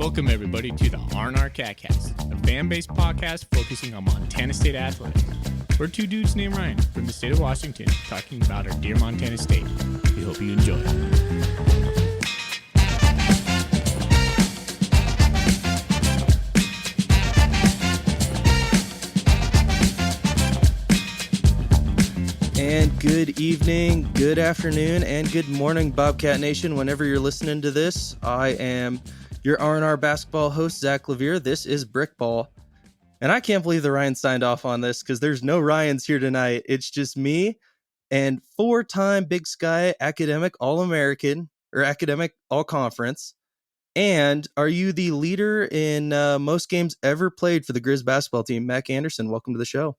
Welcome, everybody, to the R&R Catcast, a fan-based podcast focusing on Montana State athletics. We're two dudes named Ryan from the state of Washington talking about our dear Montana State. We hope you enjoy. And good evening, good afternoon, and good morning, Bobcat Nation. Whenever you're listening to this, I am your R&R basketball host, Zach Levere. This is Brickball. And I can't believe that Ryan signed off on this because there's no Ryans here tonight. It's just me and four-time Big Sky academic All-American or academic All-Conference. And are you the leader in most games ever played for the Griz basketball team? Mack Anderson, welcome to the show.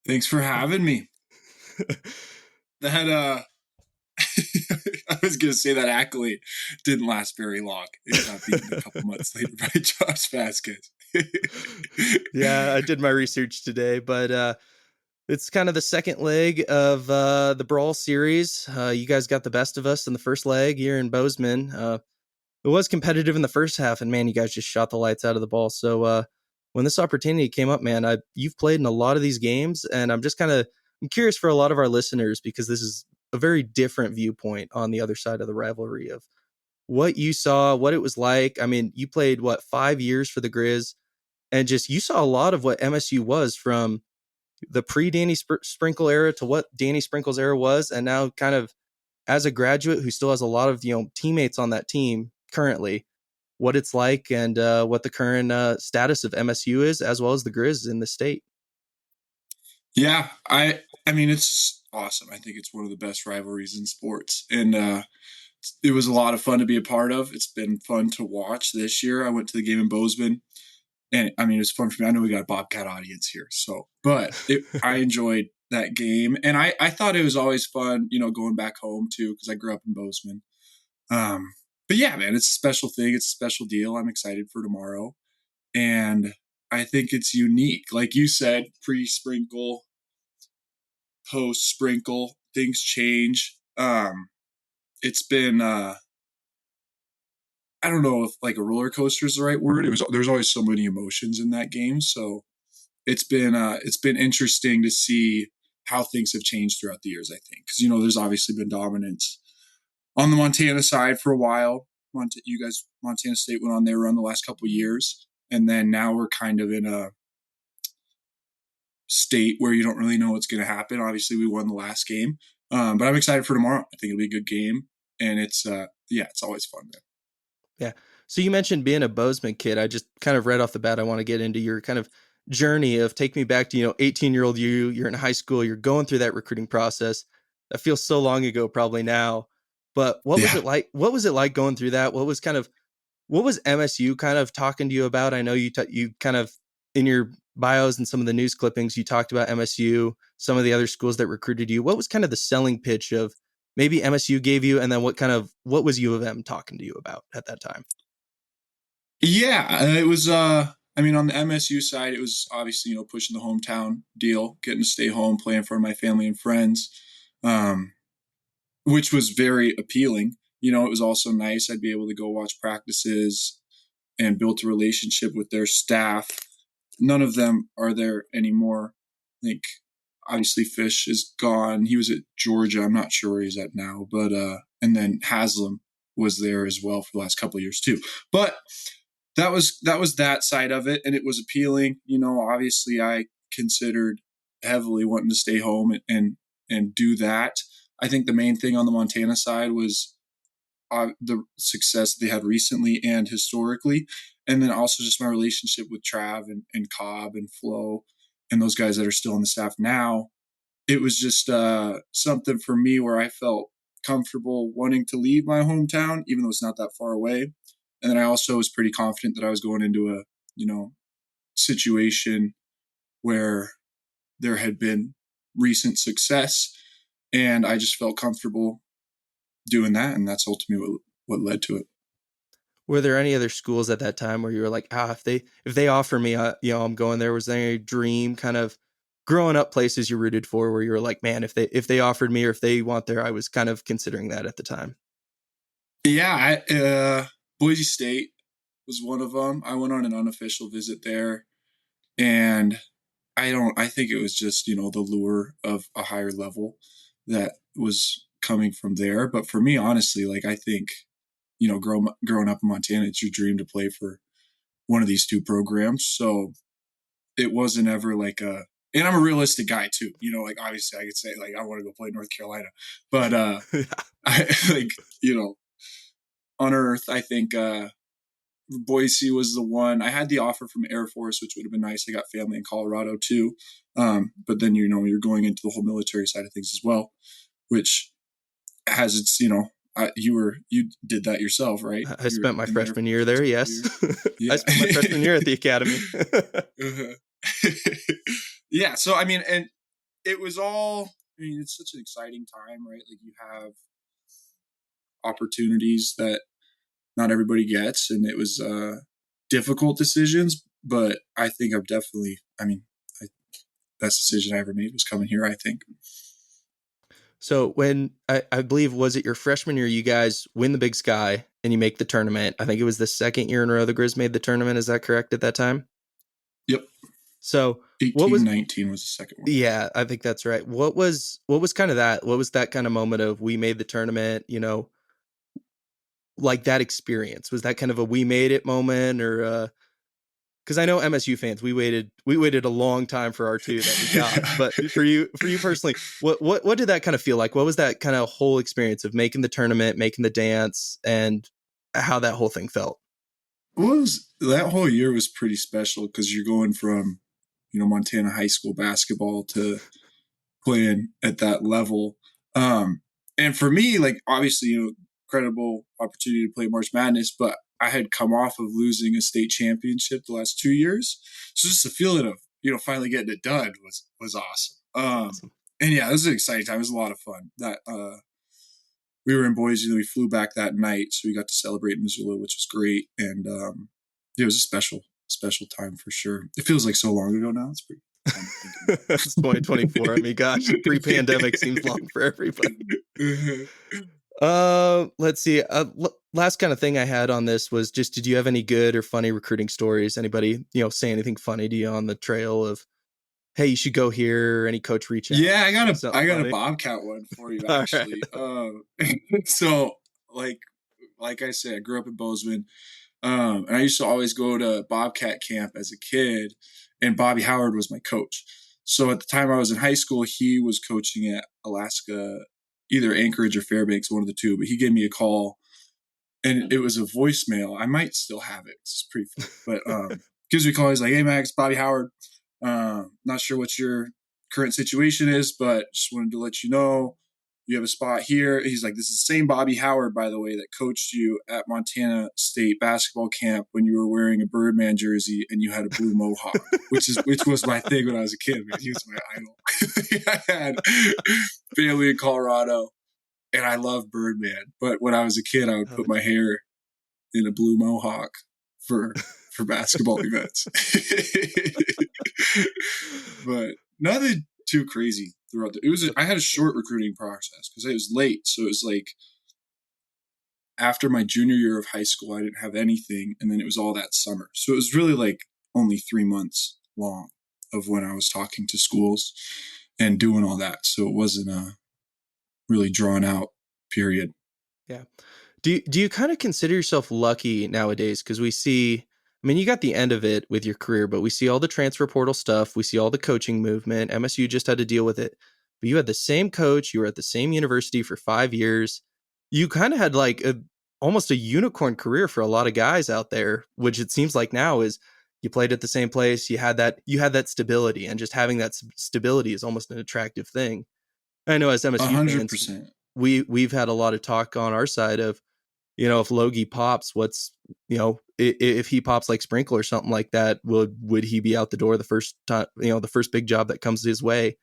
Thanks for having me. That I was going to say that accolade didn't last very long. It got beaten a couple months later by Josh Vasquez. Yeah, I did my research today, but it's kind of the second leg of the Brawl series. You guys got the best of us in the first leg here in Bozeman. It was competitive in the first half, and man, you guys just shot the lights out of the ball. So when this opportunity came up, man, you've played in a lot of these games, and I'm curious for a lot of our listeners because this is a very different viewpoint on the other side of the rivalry of what you saw, what it was like. I mean, you played 5 years for the Griz, and just you saw a lot of what MSU was from the pre-Danny Sprinkle era to what Danny Sprinkle's era was, and now kind of as a graduate who still has a lot of teammates on that team currently, what it's like and what the current status of MSU is, as well as the Griz in the state. Yeah, I mean, it's awesome. I think it's one of the best rivalries in sports, and it was a lot of fun to be a part of. It's been fun to watch this year. I went to the game in Bozeman, and I mean, it was fun for me. I know we got a Bobcat audience here, I enjoyed that game, and I thought it was always fun, going back home too, because I grew up in Bozeman. But yeah, man, it's a special thing. It's a special deal. I'm excited for tomorrow, and I think it's unique. Like you said, pre-sprinkle, post-sprinkle, things change. It's been, I don't know if like a roller coaster is the right word. There's always so many emotions in that game. So it's been interesting to see how things have changed throughout the years, I think. Because, there's obviously been dominance on the Montana side for a while. Montana State went on their run the last couple of years. And then now we're kind of in a state where you don't really know what's going to happen. Obviously, we won the last game. But I'm excited for tomorrow. I think it'll be a good game. And it's always fun, man. Yeah. So you mentioned being a Bozeman kid. I just kind of right off the bat, I want to get into your kind of journey of take me back to, 18-year-old you're in high school, you're going through that recruiting process. That feels so long ago, probably now. But what was it like? What was it like going through that? What was MSU kind of talking to you about? I know you kind of in your bios and some of the news clippings, you talked about MSU, some of the other schools that recruited you. What was kind of the selling pitch of maybe MSU gave you, and then what was U of M talking to you about at that time? Yeah, it was, on the MSU side, it was obviously, pushing the hometown deal, getting to stay home, playing for my family and friends, which was very appealing. It was also nice. I'd be able to go watch practices and built a relationship with their staff. None of them are there anymore. I think obviously Fish is gone. He was at Georgia. I'm not sure where he's at now, but and then Haslam was there as well for the last couple of years too. But that was that side of it, and it was appealing. Obviously I considered heavily wanting to stay home and do that. I think the main thing on the Montana side was the success they had recently and historically, and then also just my relationship with Trav and Cobb and Flo and those guys that are still on the staff now. It was just something for me where I felt comfortable wanting to leave my hometown, even though it's not that far away. And then I also was pretty confident that I was going into a, situation where there had been recent success, and I just felt comfortable doing that. And that's ultimately what led to it. Were there any other schools at that time where you were like, if they offer me, I'm going there? Was there any dream kind of growing up places you rooted for where you were like, man, if they offered me or if they want there, I was kind of considering that at the time? Yeah, Boise State was one of them. I went on an unofficial visit there, and I think it was just, the lure of a higher level that was coming from there. But for me, honestly, like, I think, growing up in Montana, it's your dream to play for one of these two programs. So it wasn't ever like and I'm a realistic guy too, like, obviously I could say, like, I want to go play North Carolina, but, I like, on earth, I think, Boise was the one. I had the offer from Air Force, which would have been nice. I got family in Colorado too. But then, you're going into the whole military side of things as well, which has its, you did that yourself, right? I spent my freshman year there. Yes. Yeah. I spent my freshman year at the academy. Yeah. So, I mean, and it was all, it's such an exciting time, right? Like, you have opportunities that not everybody gets, and it was difficult decisions, but I think best decision I ever made was coming here, I think. So when I believe, was it your freshman year, you guys win the Big Sky and you make the tournament? I think it was the second year in a row the Griz made the tournament. Is that correct at that time? Yep. So 19 was the second one. Yeah, I think that's right. What was kind of that? What was that kind of moment of we made the tournament, like that experience? Was that kind of a we made it moment, or because I know MSU fans, we waited a long time for our two that we got. But for you personally, what did that kind of feel like? What was that kind of whole experience of making the tournament, making the dance, and how that whole thing felt? That whole year was pretty special because you're going from, Montana high school basketball to playing at that level. And for me, like, obviously, incredible opportunity to play March Madness, but I had come off of losing a state championship the last 2 years. So just the feeling of, finally getting it done was awesome. Awesome. And yeah, it was an exciting time. It was a lot of fun. That we were in Boise, and we flew back that night, so we got to celebrate in Missoula, which was great. And it was a special time for sure. It feels like so long ago now. It's pretty. It's 2024. I mean, gosh, pre-pandemic seems long for everybody. Let's see. Last kind of thing I had on this was just, did you have any good or funny recruiting stories? Anybody, say anything funny to you on the trail of, hey, you should go here, or any coach reach out? Yeah, I got a Bobcat one for you, actually. So like I said, I grew up in Bozeman. And I used to always go to Bobcat camp as a kid, and Bobby Howard was my coach. So at the time I was in high school, he was coaching at Alaska, either Anchorage or Fairbanks, one of the two, but he gave me a call, and it was a voicemail. I might still have it. It's pretty funny, but gives me a call. He's like, "Hey, Max, Bobby Howard. Not sure what your current situation is, but just wanted to let you know you have a spot here." He's like, "This is the same Bobby Howard, by the way, that coached you at Montana State basketball camp when you were wearing a Birdman jersey and you had a blue mohawk," which was my thing when I was a kid. Man, he was my idol. I had family in Colorado, and I love Birdman. But when I was a kid, I would put my hair in a blue mohawk for basketball events. But nothing too crazy throughout I had a short recruiting process because it was late. So it was like after my junior year of high school, I didn't have anything. And then it was all that summer. So it was really like only 3 months long of when I was talking to schools and doing all that. So it wasn't a really drawn out period. Yeah. Do you kind of consider yourself lucky nowadays? Because we see, I mean, you got the end of it with your career, but we see all the transfer portal stuff. We see all the coaching movement. MSU just had to deal with it. But you had the same coach. You were at the same university for 5 years. You kind of had like almost a unicorn career for a lot of guys out there, which it seems like now is you played at the same place. You had that stability, and just having that stability is almost an attractive thing. I know as MSU 100%. fans, we've had a lot of talk on our side of, if Logie pops, if he pops like Sprinkle or something like that, would he be out the door the first time, the first big job that comes his way?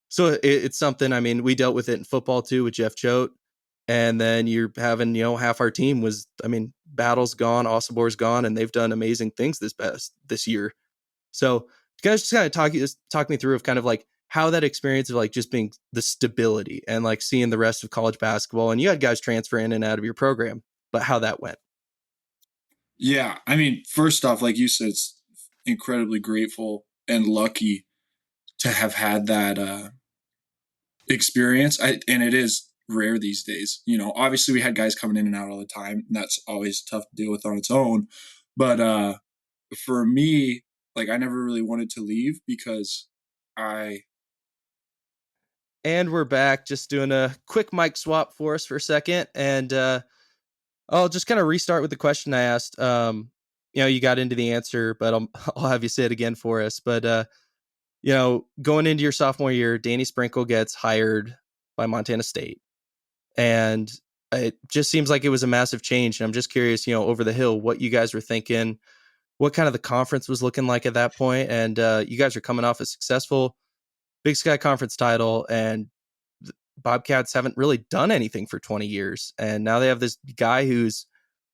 So it's something, I mean, we dealt with it in football too with Jeff Choate. And then you're having, half our team was, I mean, Battle's gone, Osabor's gone, and they've done amazing things this year. So you guys just kind of talk me through of kind of like how that experience of like just being the stability and like seeing the rest of college basketball, and you had guys transfer in and out of your program, but how that went. Yeah, I mean, first off, like you said, it's incredibly grateful and lucky to have had that experience. And it is rare these days. Obviously we had guys coming in and out all the time, and that's always tough to deal with on its own. But for me, like I never really wanted to leave because I And we're back, just doing a quick mic swap for us for a second. And I'll just kind of restart with the question I asked. You got into the answer, but I'll have you say it again for us. But, going into your sophomore year, Danny Sprinkle gets hired by Montana State. And it just seems like it was a massive change. And I'm just curious, over the hill, what you guys were thinking, what kind of the conference was looking like at that point. And you guys are coming off a successful Big Sky Conference title, and Bobcats haven't really done anything for 20 years. And now they have this guy who's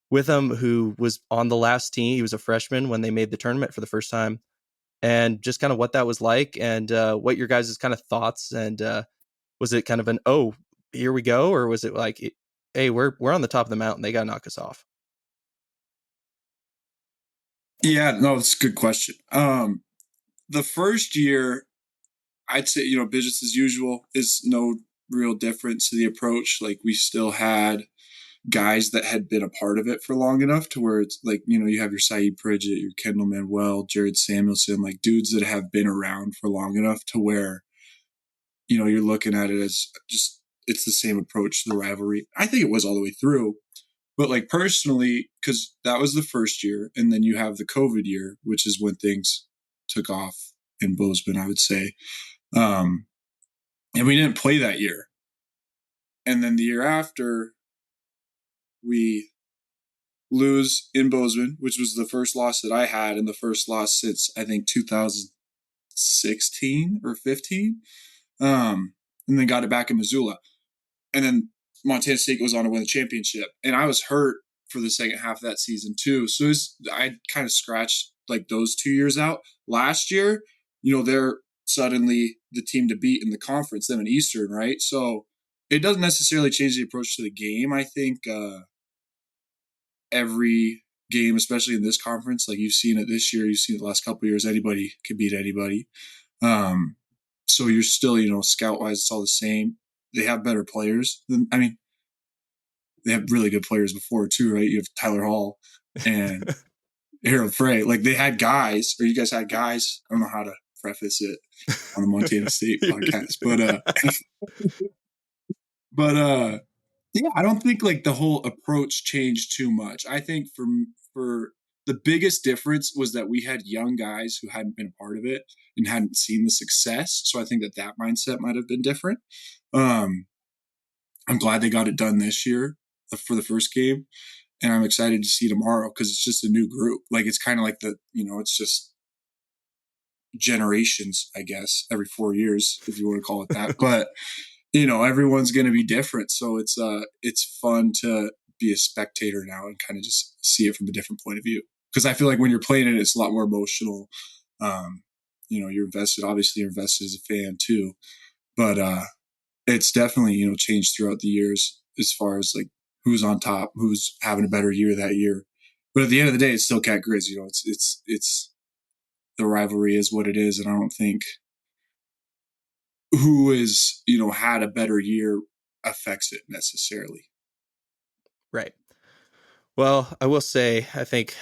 with them who was on the last team. He was a freshman when they made the tournament for the first time. And just kind of what that was like, and what your guys' kind of thoughts. And was it kind of an, oh, here we go? Or was it like, hey, we're on the top of the mountain, they got to knock us off? Yeah, no, it's a good question. The first year, I'd say, business as usual is no real difference to the approach. Like we still had guys that had been a part of it for long enough to where it's like, you have your Saeed Pridgett, your Kendall Manuel, Jared Samuelson, like dudes that have been around for long enough to where, you're looking at it as just, it's the same approach to the rivalry. I think it was all the way through. But like personally, because that was the first year, and then you have the COVID year, which is when things took off in Bozeman, I would say. And we didn't play that year. And then the year after, we lose in Bozeman, which was the first loss that I had, and the first loss since I think 2016 or 15. And then got it back in Missoula. And then Montana State goes on to win the championship. And I was hurt for the second half of that season too. So I kind of scratched like those 2 years out. Last year, they're suddenly the team to beat in the conference, them in Eastern, right? So it doesn't necessarily change the approach to the game. I think every game, especially in this conference, like you've seen it this year, you've seen it the last couple of years, anybody can beat anybody. So you're still, scout wise, it's all the same. They have better players they have really good players before too, right? You have Tyler Hall and Harold Frey. Like they had guys, or you guys had guys. I don't know how to preface it on the Montana State podcast, but yeah, I don't think like the whole approach changed too much. I think for the biggest difference was that we had young guys who hadn't been a part of it and hadn't seen the success. So I think that mindset might have been different. I'm glad they got it done this year for the first game, and I'm excited to see tomorrow because it's just a new group. Like it's kind of like it's just generations, I guess, every 4 years, if you want to call it that. But everyone's going to be different, so it's fun to be a spectator now and kind of just see it from a different point of view. Because I feel like when you're playing it, it's a lot more emotional. You're invested. Obviously, you're invested as a fan too, but it's definitely changed throughout the years as far as like who's on top, who's having a better year that year. But at the end of the day, it's still Cat Griz. It's the rivalry is what it is, and I don't think who is had a better year affects it necessarily. Right. Well, I will say, I think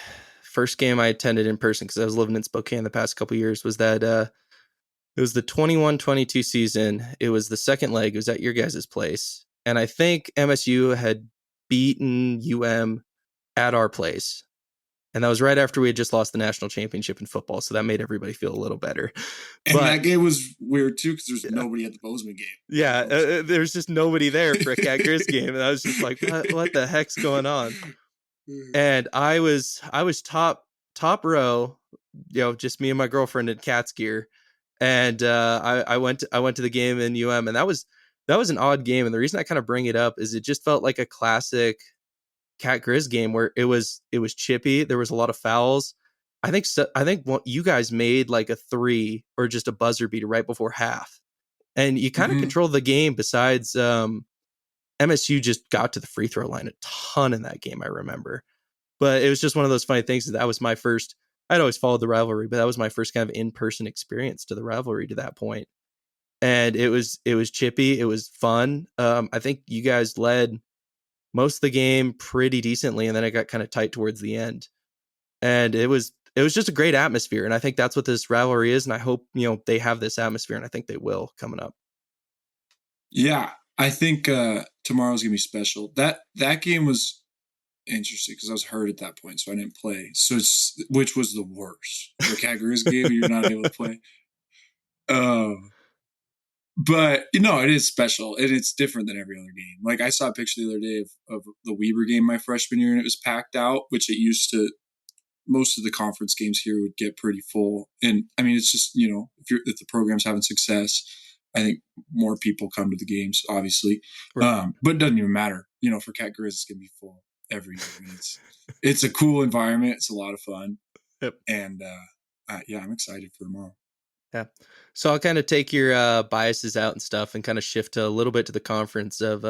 first game I attended in person, because I was living in Spokane the past couple of years, was that it was the 21-22 season. It was the second leg. It was at your guys' place. And I think MSU had beaten UM at our place. And that was right after we had just lost the national championship in football. So that made everybody feel a little better. And that game was weird too, because there's nobody at the Bozeman game. Yeah, there's just nobody there for a Cat Griz game. And I was just like, what the heck's going on? And I was top row, just me and my girlfriend in Cat's gear. And I went to the game in UM, and that was an odd game. And the reason I kind of bring it up is it just felt like a classic Cat Griz game where it was chippy. There was a lot of fouls. I think you guys made like a 3 or just a buzzer beater right before half, and you kind of controlled the game. Besides, MSU just got to the free throw line a ton in that game, I remember. But it was just one of those funny things. That was my first. I'd always followed the rivalry, but that was my first kind of in-person experience to the rivalry to that point. And it was chippy. It was fun. I think you guys led most of the game pretty decently, and then it got kind of tight towards the end. And it was just a great atmosphere, and I think that's what this rivalry is. And I hope they have this atmosphere, and I think they will coming up. Yeah, I think tomorrow's gonna be special. That game was interesting because I was hurt at that point, so I didn't play. So which was the worst? The Cat Griz game, you're not able to play. But it is special, and it's different than every other game. Like I saw a picture the other day of the Weber game my freshman year, and it was packed out, which it used to. Most of the conference games here would get pretty full, and I mean it's just if the program's having success, I think more people come to the games, obviously. Right. But it doesn't even matter. For Cat Griz, it's gonna be full every year. I mean, it's a cool environment. It's a lot of fun. Yep. And I'm excited for tomorrow. Yeah. So I'll kind of take your biases out and stuff and kind of shift a little bit to the conference of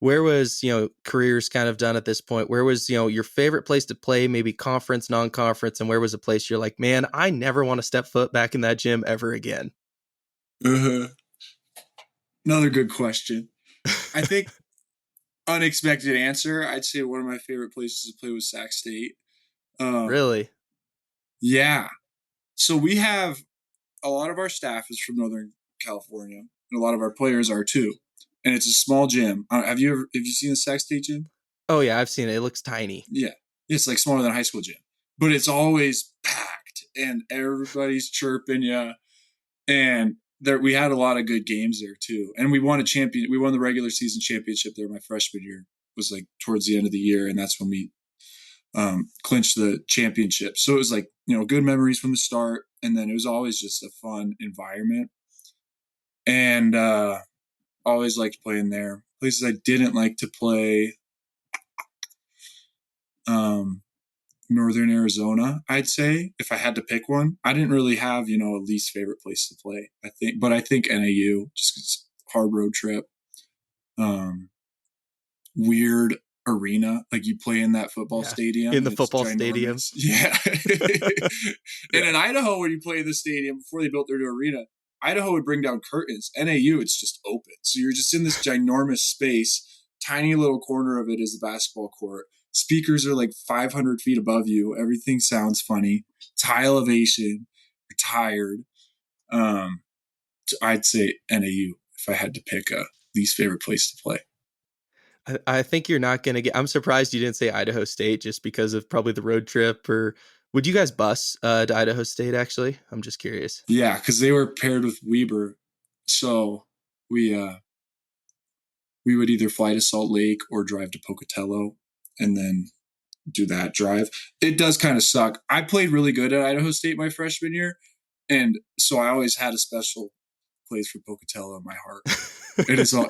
where was, careers kind of done at this point? Where was, your favorite place to play, maybe conference, non-conference, and where was a place you're like, man, I never want to step foot back in that gym ever again? Another good question. I think unexpected answer. I'd say one of my favorite places to play was Sac State. Really? Yeah. So we have a lot of our staff is from Northern California, and a lot of our players are too. And it's a small gym. Have you seen the Sac State gym? Oh yeah, I've seen it. It looks tiny. Yeah, it's like smaller than a high school gym, but it's always packed, and everybody's chirping you. And we had a lot of good games there too, and we won the regular season championship there. My freshman year was like towards the end of the year, and that's when we clinched the championship. So it was like good memories from the start, and then it was always just a fun environment, and always liked playing there. Places I didn't like to play, Northern Arizona, I'd say, if I had to pick one. I didn't really have, a least favorite place to play, I think NAU, just 'cause it's a hard road trip. Weird arena, like you play in that football stadium. In the football stadium. Yeah. And in Idaho, when you play in the stadium, before they built their new arena, Idaho would bring down curtains. NAU, it's just open. So you're just in this ginormous space. Tiny little corner of it is the basketball court. Speakers are like 500 feet above you. Everything sounds funny. It's high elevation. You're tired. So I'd say NAU if I had to pick a least favorite place to play. I think you're not going to get... I'm surprised you didn't say Idaho State just because of probably the road trip. Or would you guys bus to Idaho State, actually? I'm just curious. Yeah, because they were paired with Weber. So we would either fly to Salt Lake or drive to Pocatello and then do that drive. It does kind of suck. I played really good at Idaho State my freshman year, and so I always had a special place for Pocatello in my heart. It is all...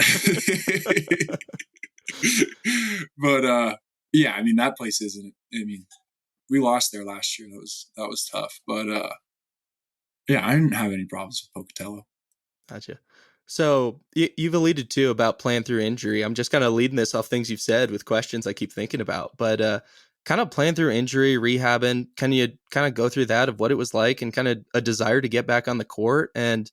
But yeah, I mean that place isn't. I mean, we lost there last year. That was tough. But yeah, I didn't have any problems with Pocatello. Gotcha. So you've alluded to about playing through injury. I'm just kind of leading this off things you've said with questions I keep thinking about. But kind of playing through injury, rehabbing. Can you kind of go through that of what it was like and kind of a desire to get back on the court? And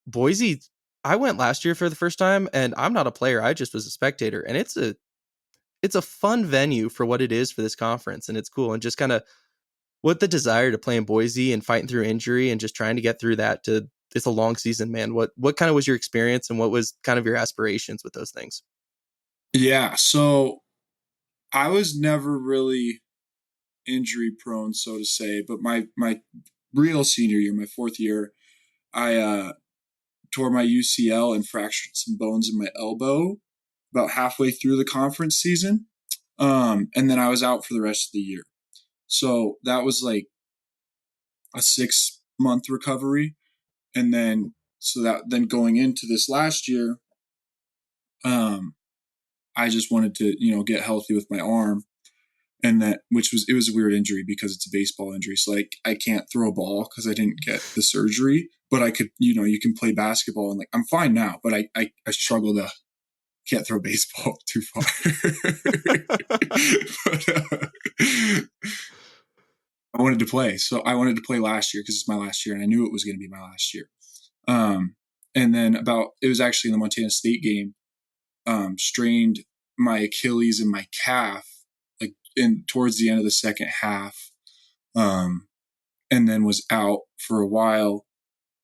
Boise, I went last year for the first time, and I'm not a player. I just was a spectator, and it's a fun venue for what it is for this conference, and it's cool. And just kind of what the desire to play in Boise and fighting through injury and just trying to get through that to... It's a long season, man. What kind of was your experience, and what was kind of your aspirations with those things? Yeah, so I was never really injury prone, so to say, but my real senior year, my fourth year, I tore my UCL and fractured some bones in my elbow about halfway through the conference season. And then I was out for the rest of the year. So that was like a 6-month recovery. And then going into this last year, I just wanted to, get healthy with my arm. And it was a weird injury because it's a baseball injury. So like I can't throw a ball because I didn't get the surgery, but I could, you can play basketball and like, I'm fine now, but I struggle to can't throw baseball too far. But, I wanted to play. So I wanted to play last year because it's my last year, and I knew it was going to be my last year. And then it was actually in the Montana State game, strained my Achilles and my calf like towards the end of the second half. And then was out for a while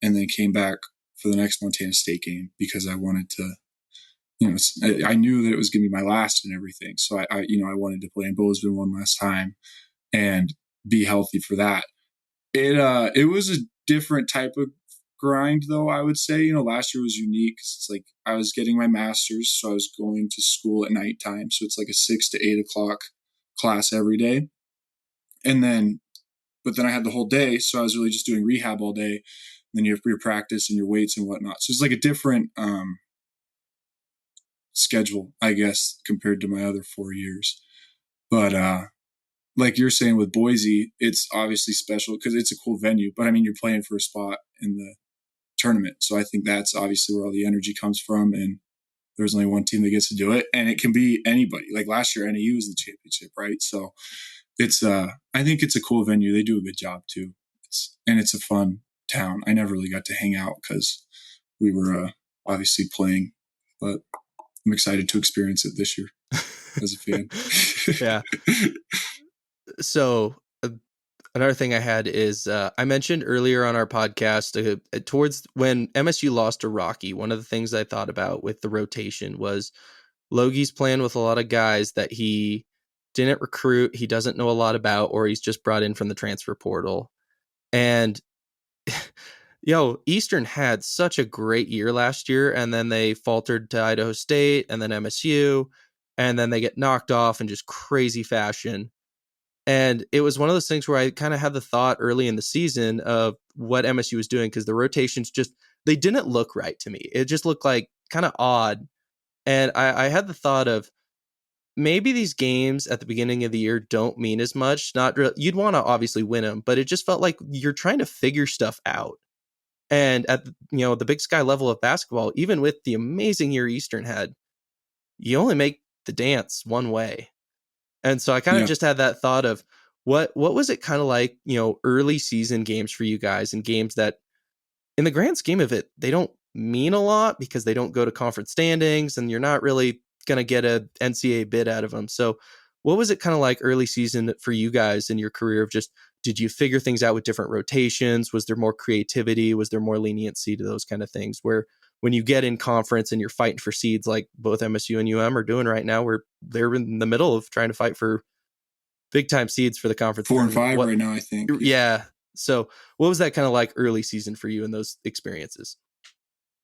and then came back for the next Montana State game because I wanted to, I knew that it was going to be my last and everything. So I wanted to play in Bozeman one last time and be healthy for that. It was a different type of grind though, I would say. Last year was unique because it's like I was getting my master's, so I was going to school at nighttime. So it's like a 6 to 8 o'clock class every day. But then I had the whole day, so I was really just doing rehab all day. And then you have your practice and your weights and whatnot. So it's like a different schedule, I guess, compared to my other 4 years. But like you're saying with Boise, it's obviously special because it's a cool venue. But I mean, you're playing for a spot in the tournament. So I think that's obviously where all the energy comes from. And there's only one team that gets to do it. And it can be anybody. Like last year, NAU was the championship, right? So it's I think it's a cool venue. They do a good job too. It's a fun town. I never really got to hang out because we were obviously playing, but I'm excited to experience it this year as a fan. Yeah. So another thing I had is I mentioned earlier on our podcast towards when MSU lost to Rocky, one of the things I thought about with the rotation was Logie's playing with a lot of guys that he didn't recruit, he doesn't know a lot about, or he's just brought in from the transfer portal. And Eastern had such a great year last year, and then they faltered to Idaho State and then MSU, and then they get knocked off in just crazy fashion. And it was one of those things where I kind of had the thought early in the season of what MSU was doing because the rotations they didn't look right to me. It just looked like kind of odd. And I had the thought of maybe these games at the beginning of the year don't mean as much. You'd want to obviously win them, but it just felt like you're trying to figure stuff out. And at the Big Sky level of basketball, even with the amazing year Eastern had, you only make the dance one way. And so I kind of just had that thought of what was it kind of like, early season games for you guys, and games that in the grand scheme of it, they don't mean a lot because they don't go to conference standings and you're not really going to get a NCAA bid out of them. So what was it kind of like early season for you guys in your career of just, did you figure things out with different rotations? Was there more creativity? Was there more leniency to those kind of things where when you get in conference and you're fighting for seeds like both MSU and UM are doing right now, where they're in the middle of trying to fight for big time seeds for the conference? 4 and 5 right now, I think. Yeah. So what was that kind of like early season for you in those experiences?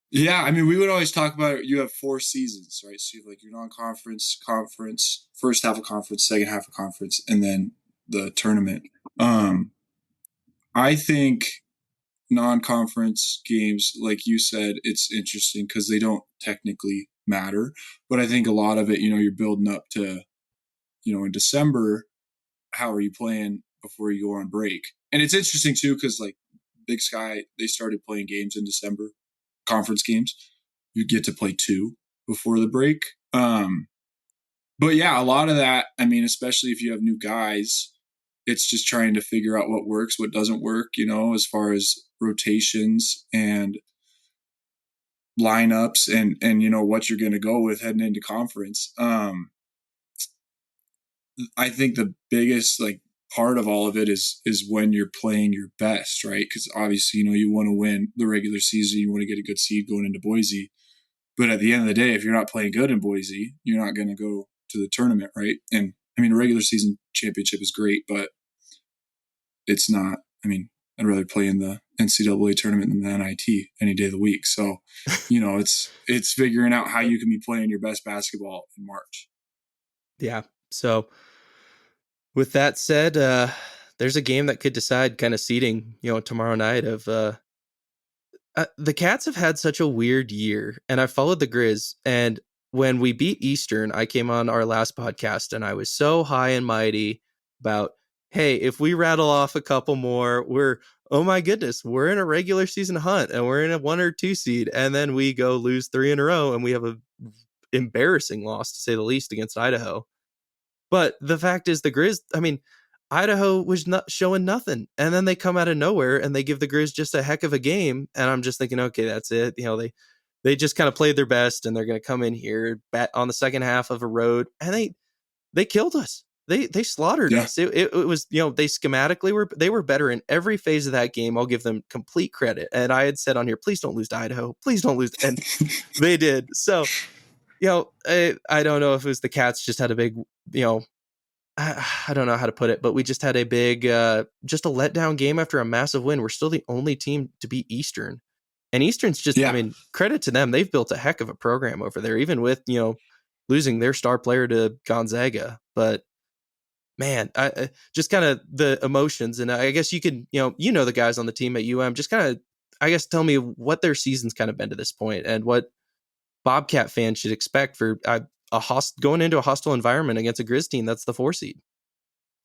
Yeah, I mean, we would always talk about it. You have 4 seasons, right? So you have like your non-conference, conference, first half of conference, second half of conference, and then the tournament. I think non-conference games, like you said, it's interesting because they don't technically matter. But I think a lot of it, you're building up to, in December, how are you playing before you go on break? And it's interesting too because like Big Sky, they started playing games in December, conference games. You get to play 2 before the break. But yeah, a lot of that, I mean, especially if you have new guys, it's just trying to figure out what works, what doesn't work, as far as rotations and lineups and what you're going to go with heading into conference. I think the biggest part of all of it is when you're playing your best, right? Because obviously, you want to win the regular season, you want to get a good seed going into Boise. But at the end of the day, if you're not playing good in Boise, you're not going to go to the tournament, right? And I mean, a regular season championship is great, but it's not. I mean, I'd rather play in the NCAA tournament than the NIT any day of the week. So, it's figuring out how you can be playing your best basketball in March. Yeah. So with that said, there's a game that could decide kind of seeding, tomorrow night of the Cats have had such a weird year, and I followed the Griz, and when we beat Eastern, I came on our last podcast and I was so high and mighty about, hey, if we rattle off a couple more, oh my goodness, we're in a regular season hunt and we're in a 1 or 2 seed, and then we go lose 3 in a row and we have a embarrassing loss, to say the least, against Idaho. But the fact is, the Griz, I mean, Idaho was not showing nothing. And then they come out of nowhere and they give the Griz just a heck of a game. And I'm just thinking, okay, that's it. They just kind of played their best, and they're going to come in here bat on the second half of a road, and they killed us. They slaughtered us. It was, they schematically they were better in every phase of that game. I'll give them complete credit. And I had said on here, please don't lose to Idaho. Please don't lose. And they did. So, I don't know if it was the Cats just had a big, I don't know how to put it, but we just had a big, just a letdown game after a massive win. We're still the only team to beat Eastern. And Eastern's just, I mean, credit to them. They've built a heck of a program over there, even with, losing their star player to Gonzaga. But man, I just kind of the emotions. And I guess you could, the guys on the team at just kind of, I guess, tell me what their season's kind of been to this point and what Bobcat fans should expect for going into a hostile environment against a Griz team that's the 4 seed.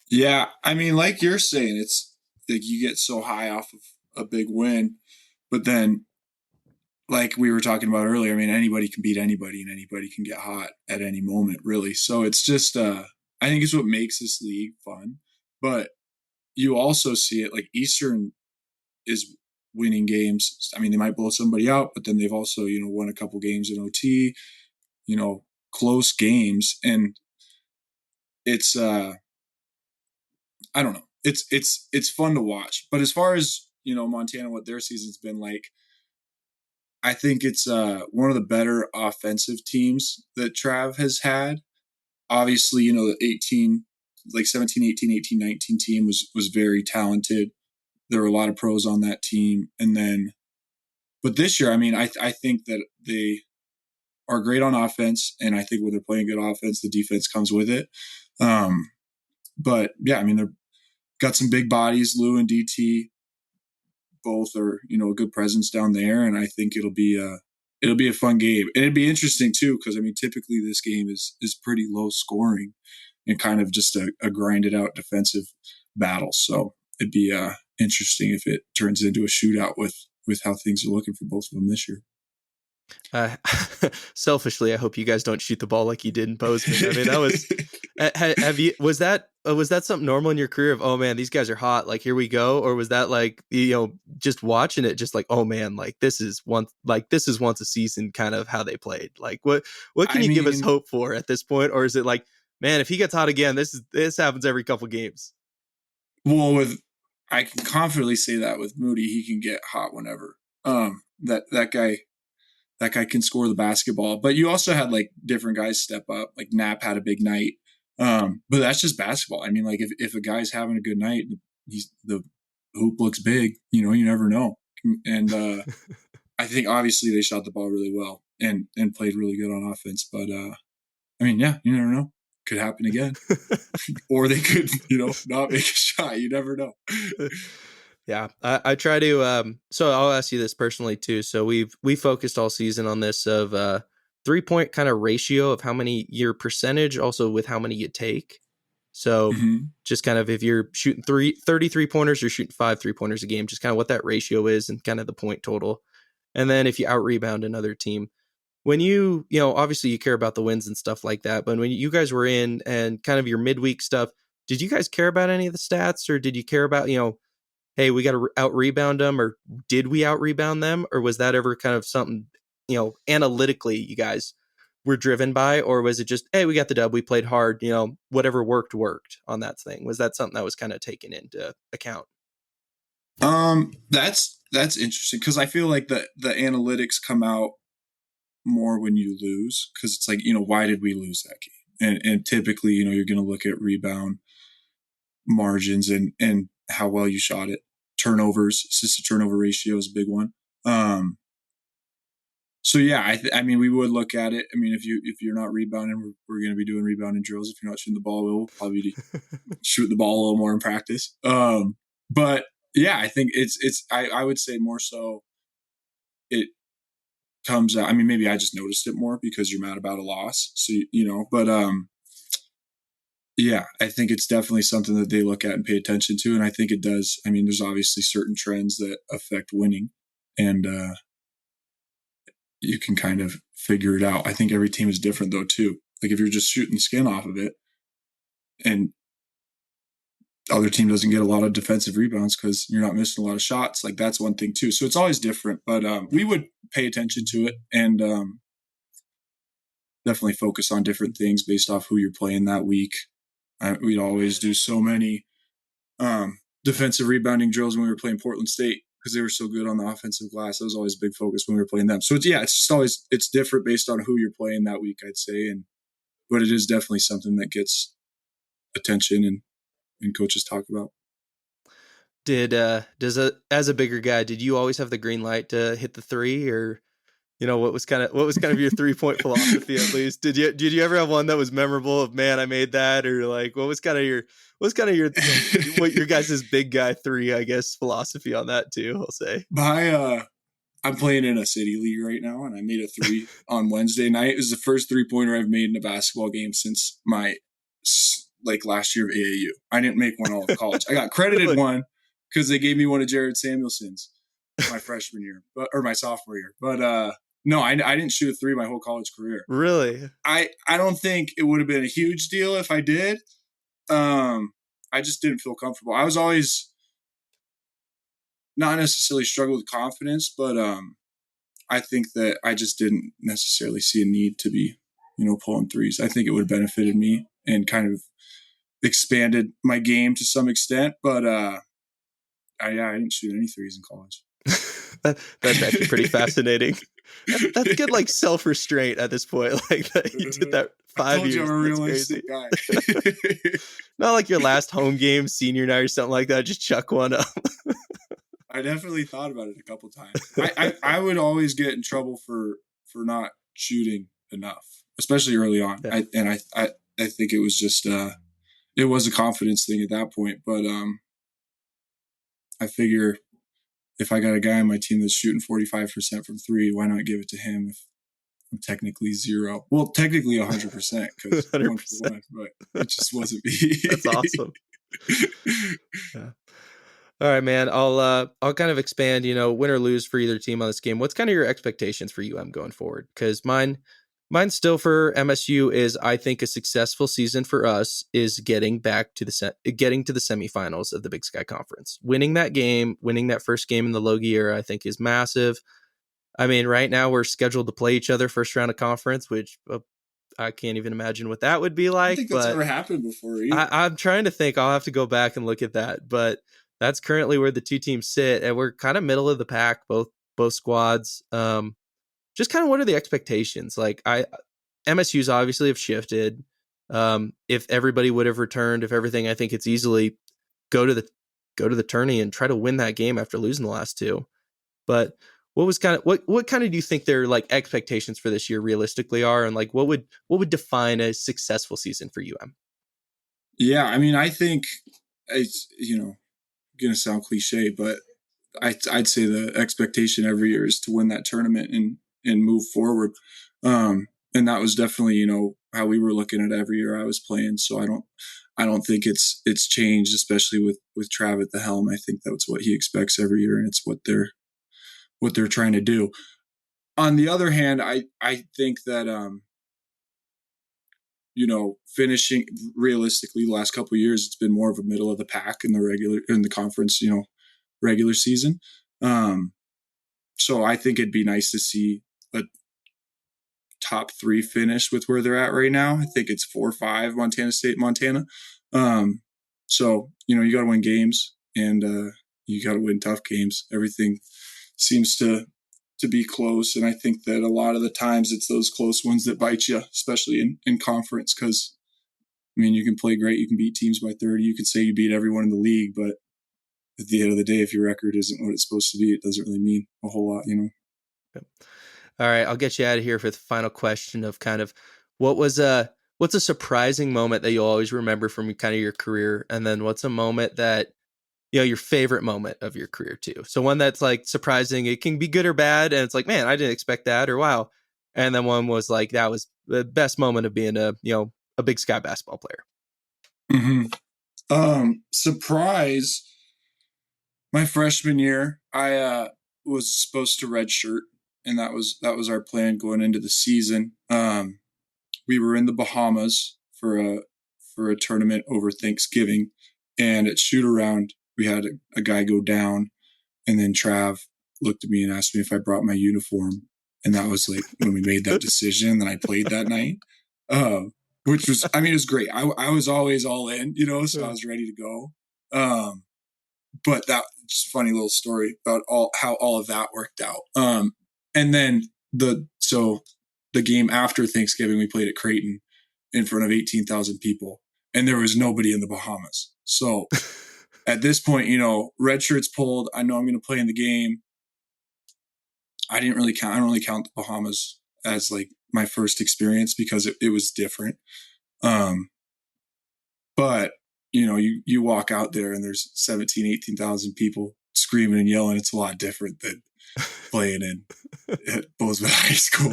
Yeah. I mean, like you're saying, it's like you get so high off of a big win, but then, like we were talking about earlier, I mean, anybody can beat anybody and anybody can get hot at any moment, really. So it's just, I think it's what makes this league fun. But you also see it, like Eastern is winning games. I mean, they might blow somebody out, but then they've also, won a couple games in OT, close games. And it's, I don't know. It's fun to watch. But as far as, Montana, what their season's been like, I think it's one of the better offensive teams that Trav has had. Obviously, the 17, 18, 18, 19 team was very talented. There were a lot of pros on that team. And then, but this year, I mean, I think that they are great on offense. And I think when they're playing good offense, the defense comes with it. But yeah, I mean, they've got some big bodies. Lou and DT both are, a good presence down there. And I think it'll be a fun game. And it'd be interesting too, because I mean, typically this game is pretty low scoring and kind of just a grinded out defensive battle. So it'd be interesting if it turns into a shootout with how things are looking for both of them this year. Selfishly, I hope you guys don't shoot the ball like you did in Bozeman. I mean, that was, was that something normal in your career of, oh man, these guys are hot, like here we go? Or was that like, just watching it, just like, oh man, like this is once a season kind of how they played? Like what can you give us hope for at this point? Or is it like, man, if he gets hot again, this happens every couple games? Well, I can confidently say that with Moody, he can get hot whenever. That guy can score the basketball. But you also had like different guys step up. Like Knapp had a big night. But that's just basketball. I mean, like if a guy's having a good night, the hoop looks big, you never know. And I think obviously they shot the ball really well and played really good on offense. But I mean, yeah, you never know. Could happen again. Or they could, not make a shot. You never know. Yeah, I try to. So I'll ask you this personally too. So we focused all season on this of 3-point kind of ratio of how many your percentage, also with how many you take. So just kind of if you're shooting 33 pointers, you're shooting 5 3-pointers a game, just kind of what that ratio is and kind of the point total. And then if you out rebound another team, when you obviously you care about the wins and stuff like that, but when you guys were in and kind of your midweek stuff, did you guys care about any of the stats, or did you care about, hey, we got to out rebound them, or did we out rebound them? Or was that ever kind of something, analytically you guys were driven by, or was it just, hey, we got the dub, we played hard, whatever worked on that thing? Was that something that was kind of taken into account? That's interesting, because I feel like the analytics come out more when you lose, because it's like, why did we lose that game? And typically, you're going to look at rebound margins and how well you shot it. Turnovers, assist to turnover ratio is a big one. So yeah, I mean, we would look at it. I mean, if you're not rebounding, we're going to be doing rebounding drills. If you're not shooting the ball, we'll probably be shooting the ball a little more in practice. But yeah, I think I would say more so it comes out. I mean, maybe I just noticed it more because you're mad about a loss. So, but yeah, I think it's definitely something that they look at and pay attention to. And I think it does. I mean, there's obviously certain trends that affect winning. And you can kind of figure it out. I think every team is different though too. Like if you're just shooting the skin off of it and the other team doesn't get a lot of defensive rebounds because you're not missing a lot of shots, like that's one thing too. So it's always different, but we would pay attention to it and definitely focus on different things based off who you're playing that week. We'd always do so many defensive rebounding drills when we were playing Portland State because they were so good on the offensive glass. That was always a big focus when we were playing them. So it's just always, it's different based on who you're playing that week, I'd say. But it is definitely something that gets attention and coaches talk about. As a bigger guy, did you always have the green light to hit the three, or what was kind of your 3-point philosophy at least? Did you ever have one that was memorable of, man, I made that, or like what was kind of your what your guys' big guy three, I guess, philosophy on that too, I'll say. I'm playing in a city league right now, and I made a three on Wednesday night. It was the first 3-pointer I've made in a basketball game since my last year of AAU. I didn't make one all of college. I got credited one because they gave me one of Jared Samuelson's my freshman year, or my sophomore year. But no, I didn't shoot a three my whole college career. Really? I don't think it would have been a huge deal if I did. I just didn't feel comfortable. I was always not necessarily struggled with confidence, but I think that I just didn't necessarily see a need to be, pulling threes. I think it would have benefited me and kind of expanded my game to some extent, but I didn't shoot any threes in college. That's actually pretty fascinating. That's good, like self-restraint at this point. Like that you did that 5 years. I'm a realistic guy. Not like your last home game, senior night or something like that. Just chuck one up. I definitely thought about it a couple times. I would always get in trouble for not shooting enough, especially early on. Yeah. I think it was just it was a confidence thing at that point. But I figure if I got a guy on my team that's shooting 45% from three, why not give it to him if I'm technically 0? Well, technically 100% because 100%, but it just wasn't me. That's awesome. Yeah. All right, man. I'll kind of expand, win or lose for either team on this game. What's kind of your expectations for UM going forward? Because mine still for MSU is, I think, a successful season for us is getting to the semifinals of the Big Sky Conference. Winning that first game in the Logie era, I think is massive. I mean, right now we're scheduled to play each other first round of conference, which I can't even imagine what that would be like. I don't think that's ever happened before either. I'm trying to think. I'll have to go back and look at that, but that's currently where the two teams sit, and we're kind of middle of the pack, both squads. Just kind of what are the expectations? Like MSU's obviously have shifted. If everybody would have returned, if everything, I think it's easily go to the tourney and try to win that game after losing the last two. But what kind of do you think their like expectations for this year realistically are, and like what would define a successful season for UM? Yeah, I mean, I think it's going to sound cliche, but I'd say the expectation every year is to win that tournament and move forward. And that was definitely, how we were looking at every year I was playing. So I don't think it's changed, especially with Trav at the helm. I think that's what he expects every year, and it's what they're trying to do. On the other hand, I think that, finishing realistically the last couple of years, it's been more of a middle of the pack in the conference, regular season. So I think it'd be nice to see a top 3 finish with where they're at right now. I think it's 4-5 Montana State, Montana. So, you got to win games, and you got to win tough games. Everything seems to be close, and I think that a lot of the times it's those close ones that bite you, especially in conference, because, you can play great, you can beat teams by 30, you can say you beat everyone in the league, but at the end of the day, if your record isn't what it's supposed to be, it doesn't really mean a whole lot, Yep. All right, I'll get you out of here for the final question of kind of what's a surprising moment that you'll always remember from kind of your career, and then what's a moment that your favorite moment of your career too. So one that's like surprising, it can be good or bad, and it's like, man, I didn't expect that, or wow. And then one was like, that was the best moment of being a Big Sky basketball player. Mm-hmm. Surprise. My freshman year, I was supposed to redshirt and that was our plan going into the season. We were in the Bahamas for a tournament over Thanksgiving, and at shoot around we had a guy go down, and then Trav looked at me and asked me if I brought my uniform, and that was like when we made that decision that I played that night. Which was, I mean, it was great. I was always all in, so I was ready to go. But that just funny little story about how all of that worked out. And then the game after Thanksgiving, we played at Creighton in front of 18,000 people, and there was nobody in the Bahamas. So at this point, red shirts pulled. I know I'm going to play in the game. I don't really count the Bahamas as like my first experience because it was different. But you walk out there and there's 18,000 people screaming and yelling. It's a lot different than playing in at Bozeman High School.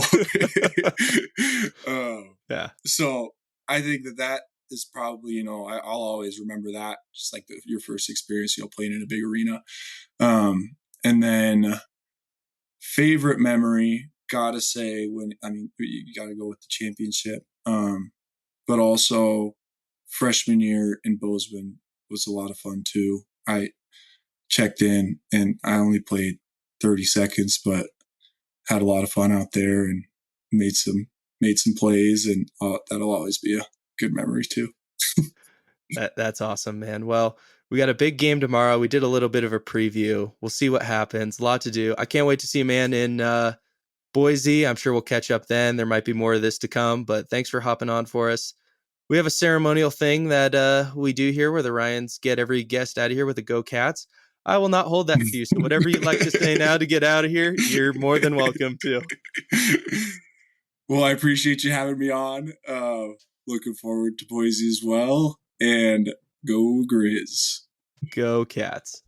Yeah. So I think that is probably, I'll always remember that, just like your first experience, playing in a big arena. And then favorite memory, gotta say, you gotta go with the championship. But also freshman year in Bozeman was a lot of fun too. I checked in and I only played 30 seconds, but had a lot of fun out there and made some plays, and that'll always be a good memory too. That's awesome, man. Well, we got a big game tomorrow. We did a little bit of a preview. We'll see what happens. A lot to do. I can't wait to see you, man, in Boise. I'm sure we'll catch up then. There might be more of this to come, but thanks for hopping on for us. We have a ceremonial thing that we do here where the Ryans get every guest out of here with a Go Cats. I will not hold that for you. So whatever you'd like to say now to get out of here, you're more than welcome to. Well, I appreciate you having me on. Looking forward to Boise as well. And go Griz. Go Cats.